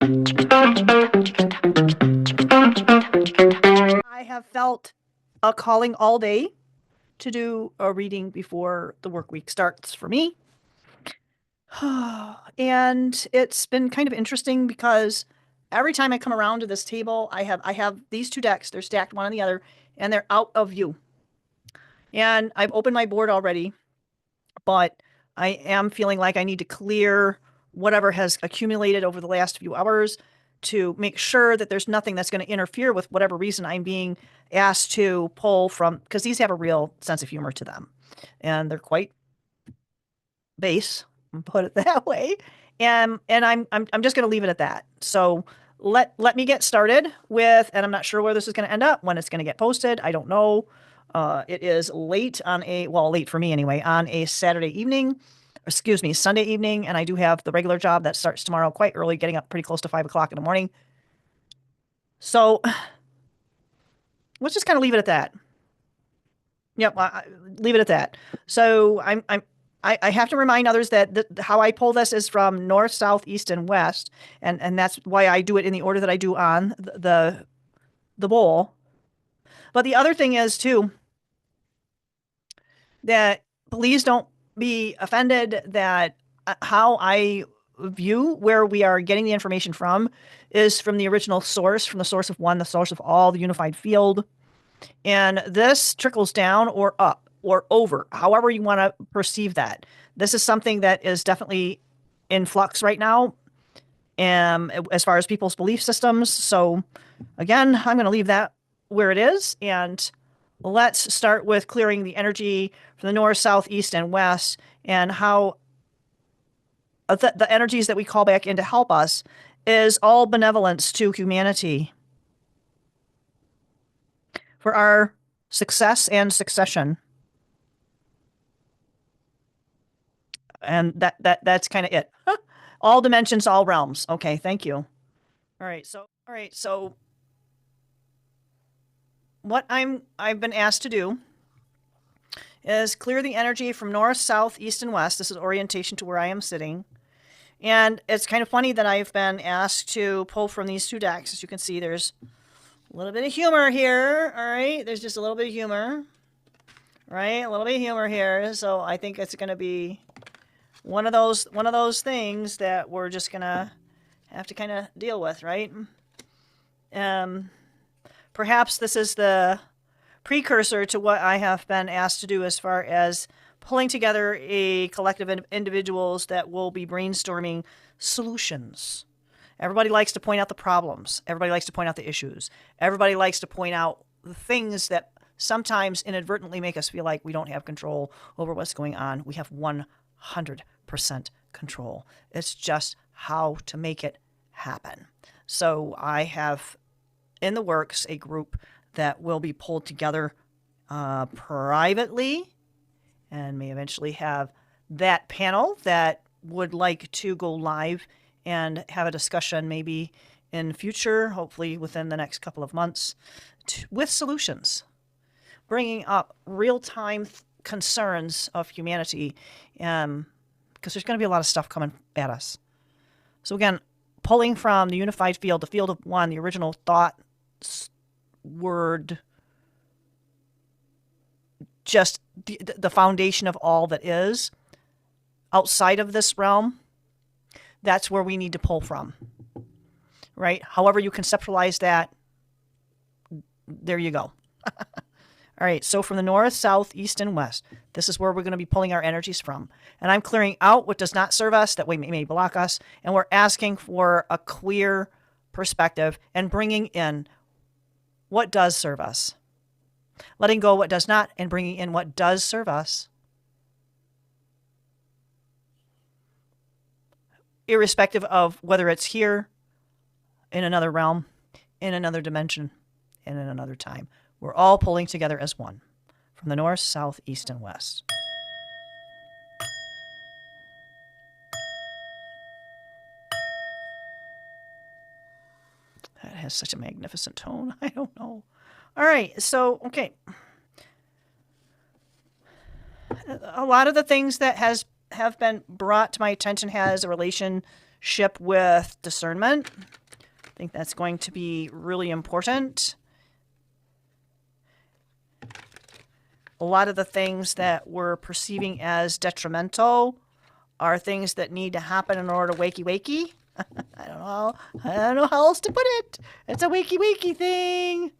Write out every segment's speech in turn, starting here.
I have felt a calling all day to do a reading before the work week starts for me. And it's been kind of interesting because every time I come around to this table, I have these two decks. They're stacked one on the other, and they're out of view. And I've opened my board already, but I am feeling like I need to clear whatever has accumulated over the last few hours to make sure that there's nothing that's going to interfere with whatever reason I'm being asked to pull from, because these have a real sense of humor to them, and they're quite base, put it that way. And I'm just going to leave it at that. So let me get started with, and I'm not sure where this is going to end up, when it's going to get posted. I don't know. It is late on late for me anyway, on a Saturday evening, excuse me, Sunday evening. And I do have the regular job that starts tomorrow quite early, getting up pretty close to 5 o'clock in the morning. So let's just kind of leave it at that. Yep. Leave it at that. So I have to remind others that how I pull this is from north, south, east, and west, and that's why I do it in the order that I do on the bowl. But the other thing is too that please don't be offended that how I view where we are getting the information from is from the original source, from the source of one, the source of all, the unified field, and this trickles down or up or over, however you want to perceive that. This is something that is definitely in flux right now, as far as people's belief systems. So again, I'm going to leave that where it is, and let's start with clearing the energy from the north, south, east, and west, and how the energies that we call back in to help us is all benevolence to humanity for our success and succession. And that's kind of it. All dimensions, all realms. Okay, thank you. All right, so what I've been asked to do is clear the energy from north, south, east, and west. This is orientation to where I am sitting. And it's kind of funny that I've been asked to pull from these two decks. As you can see, there's a little bit of humor here. All right, there's just a little bit of humor. Right, a little bit of humor here. So I think it's going to be one of those things that we're just going to have to kind of deal with, right? Perhaps this is the precursor to what I have been asked to do as far as pulling together a collective of individuals that will be brainstorming solutions. Everybody likes to point out the problems. Everybody likes to point out the issues. Everybody likes to point out the things that sometimes inadvertently make us feel like we don't have control over what's going on. We have 100% control. It's just how to make it happen. So I have in the works a group that will be pulled together privately, and may eventually have that panel that would like to go live and have a discussion maybe in future, hopefully within the next couple of months, with solutions, bringing up real-time concerns of humanity, because there's going to be a lot of stuff coming at us. So again, pulling from the unified field, the field of one, the original thought, word, just the foundation of all that is outside of this realm, that's where we need to pull from, right? However you conceptualize that, there you go. All right, so from the north, south, east, and west, this is where we're going to be pulling our energies from. And I'm clearing out what does not serve us, that may block us, and we're asking for a clear perspective and bringing in what does serve us. Letting go what does not and bringing in what does serve us. Irrespective of whether it's here, in another realm, in another dimension, and in another time. We're all pulling together as one, from the north, south, east, and west. That has such a magnificent tone. I don't know. All right, so, okay. A lot of the things that have been brought to my attention has a relation ship with discernment. I think that's going to be really important. A lot of the things that we're perceiving as detrimental are things that need to happen in order to wakey wakey. I don't know how else to put it. It's a wakey wakey thing.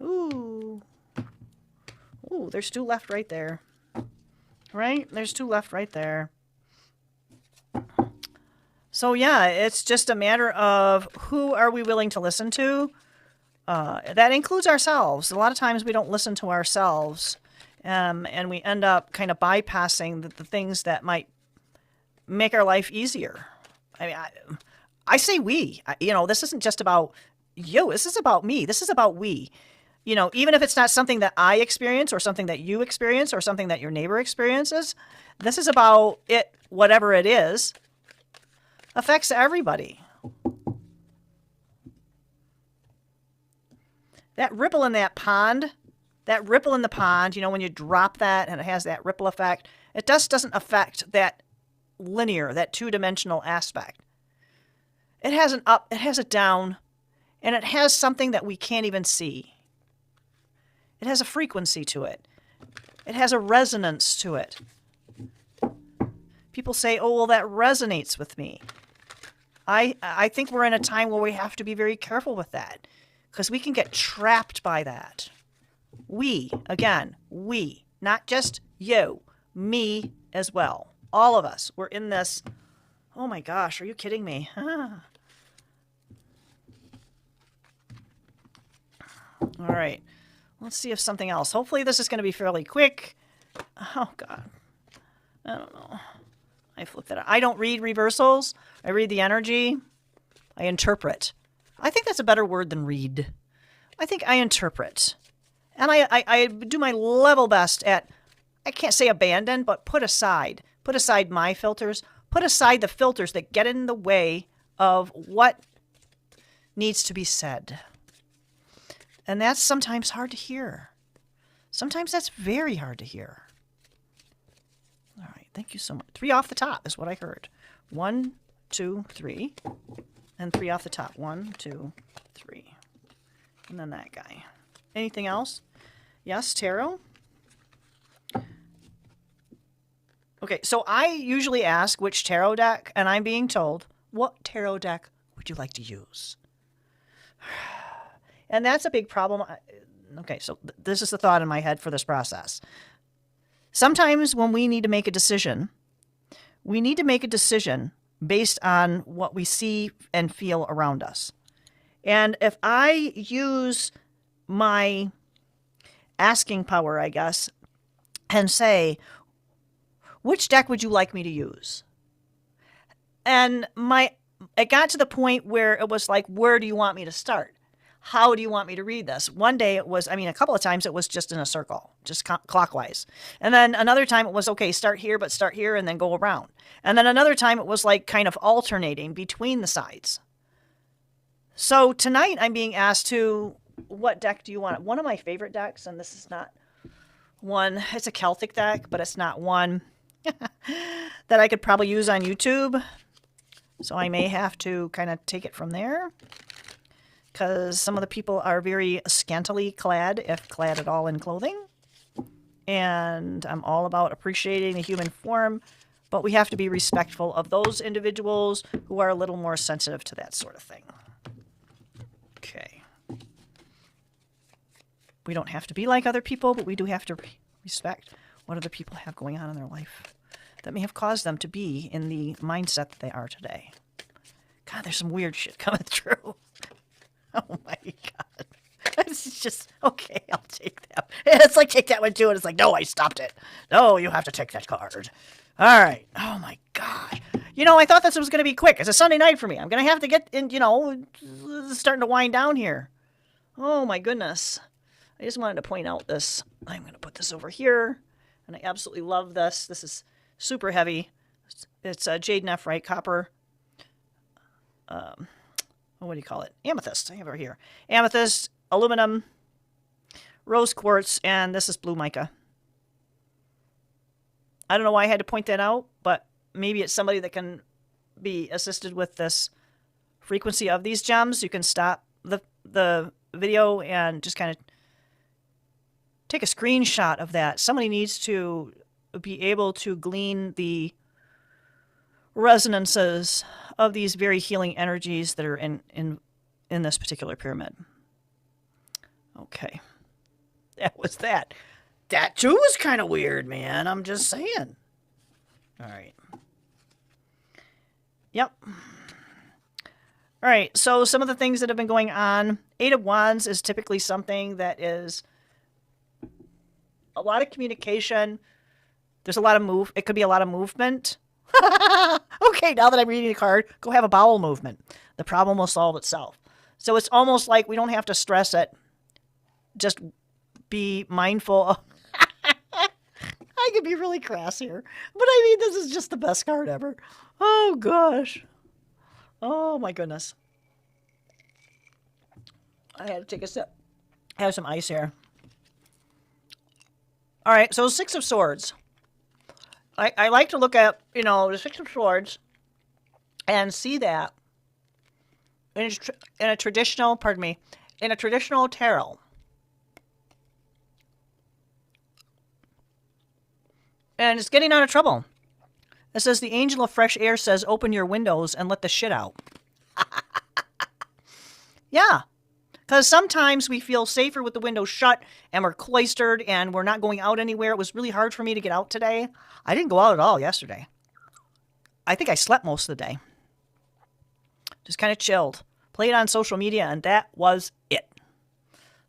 Ooh, there's 2 left right there. Right? There's 2 left right there. So yeah, it's just a matter of who are we willing to listen to. That includes ourselves. A lot of times we don't listen to ourselves, and we end up kind of bypassing the things that might make our life easier. I mean, I say we. This isn't just about you. This is about me. This is about we. Even if it's not something that I experience or something that you experience or something that your neighbor experiences, this is about it, whatever it is, affects everybody. That ripple in that pond, when you drop that and it has that ripple effect, it just doesn't affect that linear, that 2-dimensional aspect. It has an up, it has a down, and it has something that we can't even see. It has a frequency to it. It has a resonance to it. People say, oh, well, that resonates with me. I think we're in a time where we have to be very careful with that because we can get trapped by that. We, not just you, me as well. All of us, we're in this. Oh my gosh, are you kidding me? All right. Let's see if something else. Hopefully this is going to be fairly quick. Oh, God. I don't know. I flipped it out. I don't read reversals. I read the energy. I interpret. I think that's a better word than read. I think I interpret. And I do my level best at, I can't say abandon, but put aside. Put aside my filters. Put aside the filters that get in the way of what needs to be said. And that's sometimes hard to hear. Sometimes that's very hard to hear. All right, thank you so much. 3 off the top is what I heard. 1, 2, 3. And 3 off the top. 1, 2, 3. And then that guy. Anything else? Yes, tarot? Okay, so I usually ask which tarot deck, and I'm being told, what tarot deck would you like to use? And that's a big problem. Okay, so this is the thought in my head for this process. Sometimes when we need to make a decision, based on what we see and feel around us. And if I use my asking power, I guess, and say, which deck would you like me to use? And it got to the point where it was like, where do you want me to start? How do you want me to read this? One day it was, a couple of times it was just in a circle, just clockwise. And then another time it was, okay, start here, but start here and then go around. And then another time it was like kind of alternating between the sides. So tonight I'm being asked to, what deck do you want? One of my favorite decks, and this is not one, it's a Celtic deck, but it's not one that I could probably use on YouTube. So I may have to kind of take it from there. Because some of the people are very scantily clad, if clad at all in clothing. And I'm all about appreciating the human form, but we have to be respectful of those individuals who are a little more sensitive to that sort of thing. Okay. We don't have to be like other people, but we do have to respect what other people have going on in their life that may have caused them to be in the mindset that they are today. God, there's some weird shit coming through. Oh my God. It's just, okay, I'll take that. It's like, take that one too. And it's like, no, I stopped it. No, you have to take that card. All right. Oh my gosh. I thought this was going to be quick. It's a Sunday night for me. I'm going to have to get in, it's starting to wind down here. Oh my goodness. I just wanted to point out this. I'm going to put this over here. And I absolutely love this. This is super heavy. It's jade nephrite copper. What do you call it? Amethyst. I have it over here. Amethyst, aluminum, rose quartz, and this is blue mica. I don't know why I had to point that out, but maybe it's somebody that can be assisted with this frequency of these gems, you can stop the video and just kind of take a screenshot of that. Somebody needs to be able to glean the resonances of these very healing energies that are in this particular pyramid. Okay. That was that. That too was kind of weird, man. I'm just saying. All right. Yep. All right, so some of the things that have been going on. Eight of Wands is typically something that is a lot of communication. There's a lot of it could be a lot of movement. Okay, now that I'm reading the card, go have a bowel movement. The problem will solve itself. So it's almost like we don't have to stress it. Just be mindful of... I could be really crass here. But I mean, this is just the best card ever. Oh, gosh. Oh, my goodness. I had to take a sip. I have some ice here. All right, so Six of Swords. I like to look at, the Six of Swords and see that in a traditional tarot. And it's getting out of trouble. It says, the angel of fresh air says, open your windows and let the shit out. Yeah. Because sometimes we feel safer with the windows shut and we're cloistered and we're not going out anywhere. It was really hard for me to get out today. I didn't go out at all yesterday. I think I slept most of the day. Just kind of chilled. Played on social media, and that was it.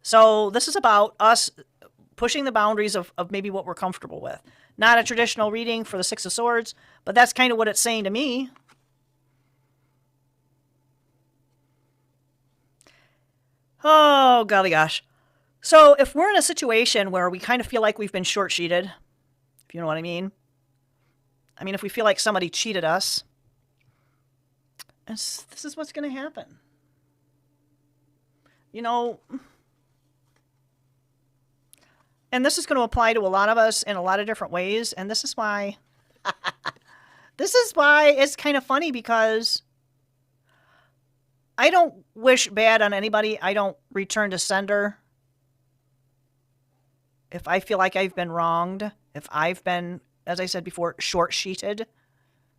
So this is about us pushing the boundaries of maybe what we're comfortable with. Not a traditional reading for the Six of Swords, but that's kind of what it's saying to me. Oh, golly gosh. So if we're in a situation where we kind of feel like we've been short-sheeted, if you know what I mean. I mean, if we feel like somebody cheated us, this is what's going to happen. And this is going to apply to a lot of us in a lot of different ways. And this is why it's kind of funny, because I don't wish bad on anybody. I don't return to sender. If I feel like I've been wronged, if I've been, as I said before, short-sheeted,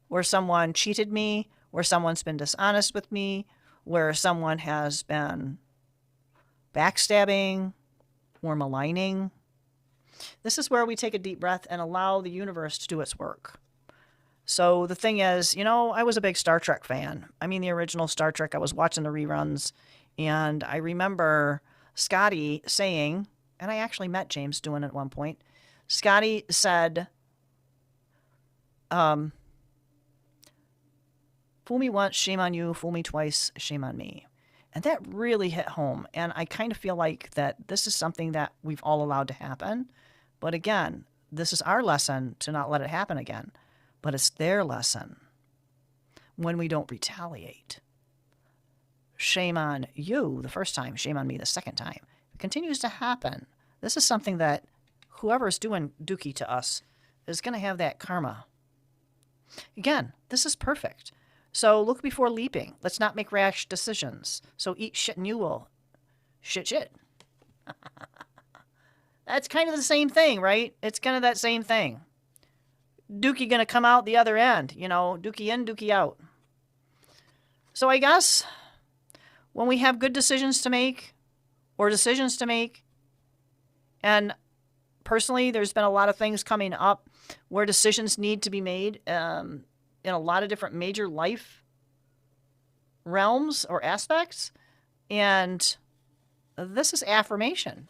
where someone cheated me, where someone's been dishonest with me, where someone has been backstabbing or maligning, this is where we take a deep breath and allow the universe to do its work. So the thing is, I was a big Star Trek fan. I mean, the original Star Trek, I was watching the reruns, and I remember Scotty saying, and I actually met James doing it at one point, Scotty said, fool me once, shame on you. Fool me twice, shame on me. And that really hit home. And I kind of feel like that this is something that we've all allowed to happen. But again, this is our lesson to not let it happen again. But it's their lesson when we don't retaliate. Shame on you the first time, shame on me the second time. It continues to happen. This is something that whoever's doing dookie to us is going to have that karma. Again, this is perfect. So look before leaping. Let's not make rash decisions. So eat shit and you will shit. That's kind of the same thing, right? It's kind of that same thing. Dookie gonna come out the other end, dookie in, dookie out. So I guess when we have good decisions to make, or decisions to make, and personally, there's been a lot of things coming up where decisions need to be made in a lot of different major life realms or aspects, and this is affirmation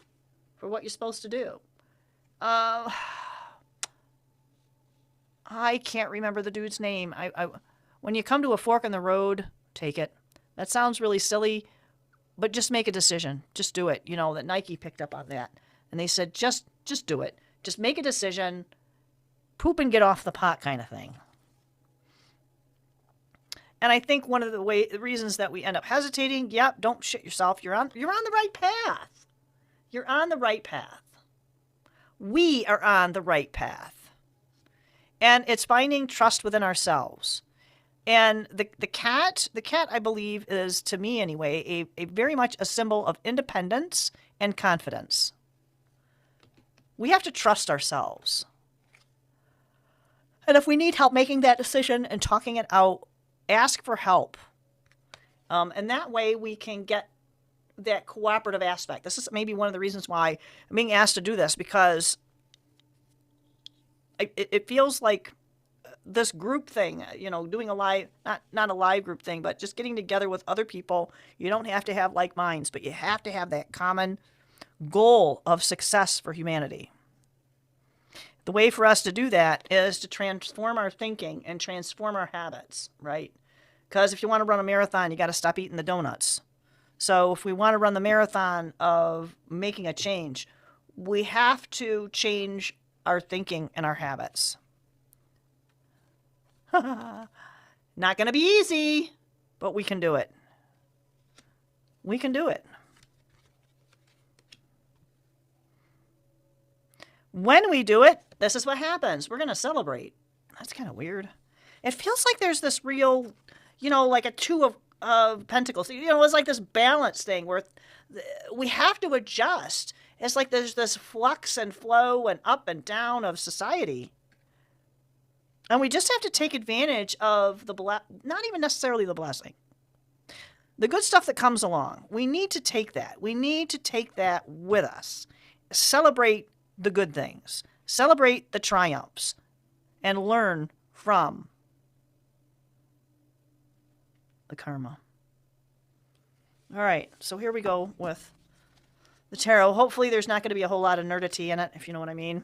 for what you're supposed to do. I can't remember the dude's name. When you come to a fork in the road, take it. That sounds really silly, but just make a decision. Just do it. That Nike picked up on that. And they said, just do it. Just make a decision. Poop and get off the pot kind of thing. And I think one of the reasons that we end up hesitating, don't shit yourself. You're on the right path. You're on the right path. We are on the right path. And it's finding trust within ourselves. And the cat, I believe, is, to me anyway, a very much a symbol of independence and confidence. We have to trust ourselves. And if we need help making that decision and talking it out, ask for help. And that way we can get that cooperative aspect. This is maybe one of the reasons why I'm being asked to do this, because it feels like this group thing, doing a live, not a live group thing, but just getting together with other people. You don't have to have like minds, but you have to have that common goal of success for humanity. The way for us to do that is to transform our thinking and transform our habits, right? Because if you want to run a marathon, you got to stop eating the donuts. So if we want to run the marathon of making a change, we have to change our thinking and our habits. Not going to be easy, but we can do it. We can do it. When we do it, this is what happens. We're going to celebrate. That's kind of weird. It feels like there's this real, like a two of pentacles. It's like this balance thing where we have to adjust. It's like there's this flux and flow and up and down of society. And we just have to take advantage of not even necessarily the blessing. The good stuff that comes along. We need to take that. We need to take that with us. Celebrate the good things. Celebrate the triumphs. And learn from the karma. All right, so here we go with the tarot. Hopefully there's not going to be a whole lot of nerdity in it, if you know what I mean.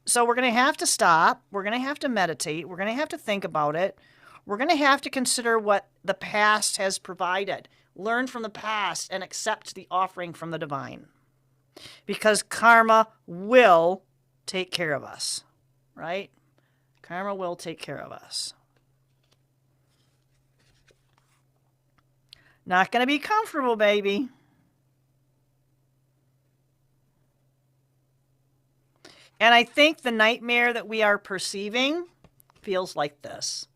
So we're going to have to stop. We're going to have to meditate. We're going to have to think about it. We're going to have to consider what the past has provided. Learn from the past and accept the offering from the divine. Because karma will take care of us, right? Karma will take care of us. Not going to be comfortable, baby. And I think the nightmare that we are perceiving feels like this.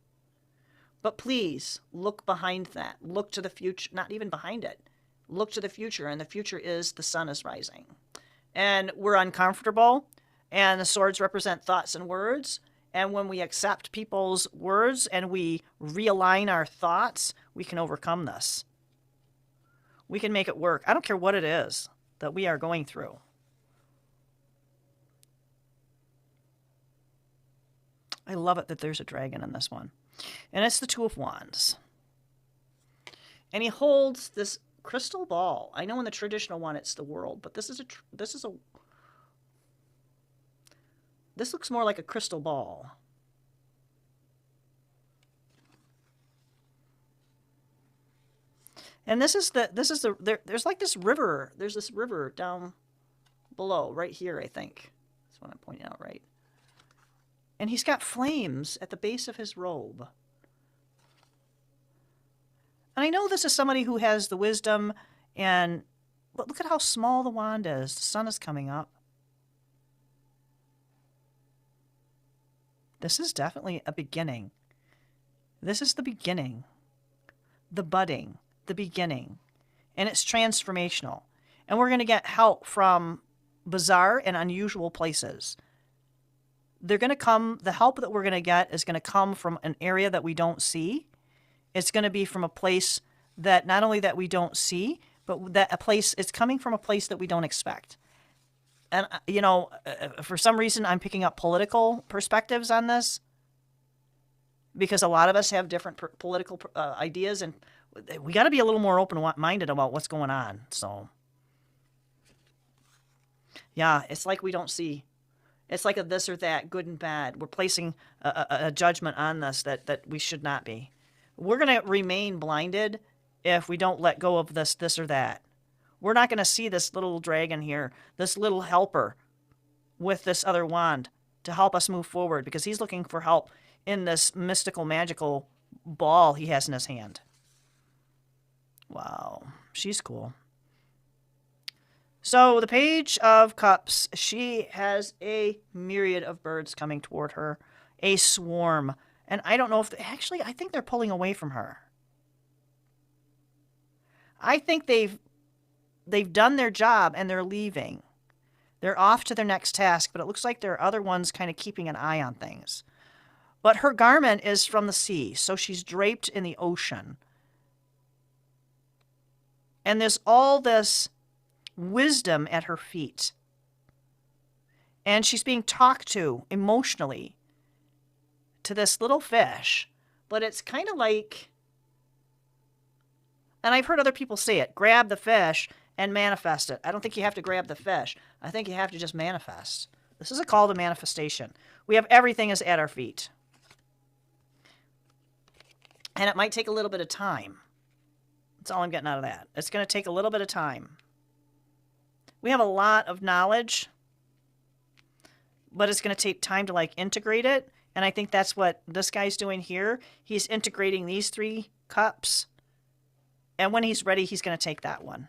But please, look behind that. Look to the future. Not even behind it. Look to the future. And the future is the sun is rising. And we're uncomfortable. And the swords represent thoughts and words. And when we accept people's words and we realign our thoughts, we can overcome this. We can make it work. I don't care what it is that we are going through. I love it that there's a dragon in this one. And it's the Two of Wands. And he holds this crystal ball. I know in the traditional one it's the world, but this looks more like a crystal ball. And there's like this river. There's this river down below, right here, I think. That's what I'm pointing out, right? And he's got flames at the base of his robe. And I know this is somebody who has the wisdom, but look at how small the wand is. The sun is coming up. This is definitely a beginning. This is the beginning. The budding. The beginning. And it's transformational. And we're going to get help from bizarre and unusual places. The help that we're going to get is going to come from an area that we don't see. It's going to be from a place that not only that we don't see, but it's coming from a place that we don't expect. And, for some reason, I'm picking up political perspectives on this because a lot of us have different political ideas, and we got to be a little more open-minded about what's going on. So, yeah, it's like we don't see. It's like a this or that, good and bad. We're placing a judgment on this that we should not be. We're going to remain blinded if we don't let go of this or that. We're not going to see this little dragon here, this little helper with this other wand to help us move forward because he's looking for help in this mystical, magical ball he has in his hand. Wow, she's cool. So the Page of Cups, she has a myriad of birds coming toward her, a swarm. And I don't know if actually I think they're pulling away from her. I think they've done their job and they're leaving. They're off to their next task, but it looks like there are other ones kind of keeping an eye on things. But her garment is from the sea, so she's draped in the ocean. And there's all this wisdom at her feet. And she's being talked to emotionally to this little fish. But it's kind of like, and I've heard other people say it, grab the fish and manifest it. I don't think you have to grab the fish. I think you have to just manifest. This is a call to manifestation. We have everything is at our feet. And it might take a little bit of time. That's all I'm getting out of that. It's going to take a little bit of time. We have a lot of knowledge, but it's going to take time to like integrate it. And I think that's what this guy's doing here. He's integrating these 3 cups. And when he's ready, he's going to take that one.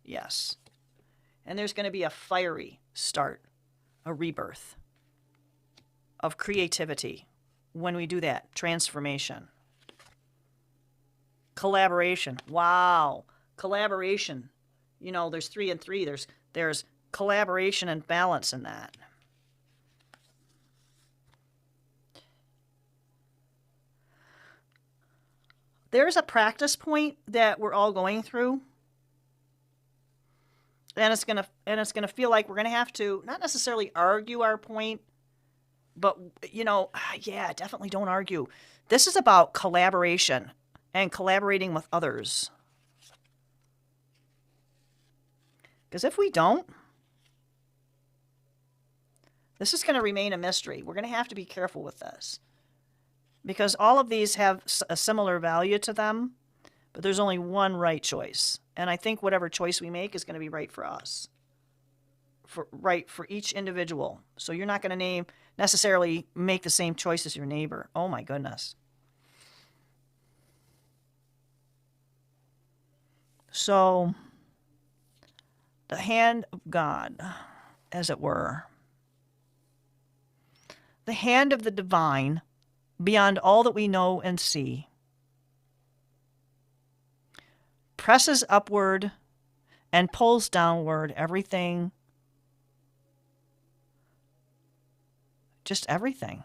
Yes. And there's going to be a fiery start, a rebirth of creativity when we do that. Transformation. Collaboration. Wow. Collaboration. You know, there's 3 and 3. There's collaboration and balance in that. There's a practice point that we're all going through. And it's gonna feel like we're gonna have to not necessarily argue our point, but you know, yeah, definitely don't argue. This is about collaboration and collaborating with others. Because if we don't, this is going to remain a mystery. We're going to have to be careful with this. Because all of these have a similar value to them, but there's only one right choice. And I think whatever choice we make is going to be right for us. Right for each individual. So you're not going to necessarily make the same choice as your neighbor. Oh my goodness. So, the hand of God, as it were. The hand of the divine, beyond all that we know and see, presses upward and pulls downward everything, just everything.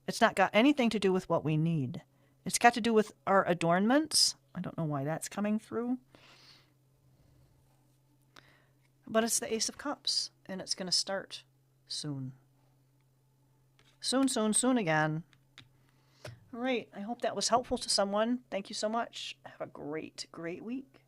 It's not got anything to do with what we need. It's got to do with our adornments. I don't know why that's coming through. But it's the Ace of Cups, and it's going to start soon. Soon, soon, soon again. All right, I hope that was helpful to someone. Thank you so much. Have a great, great week.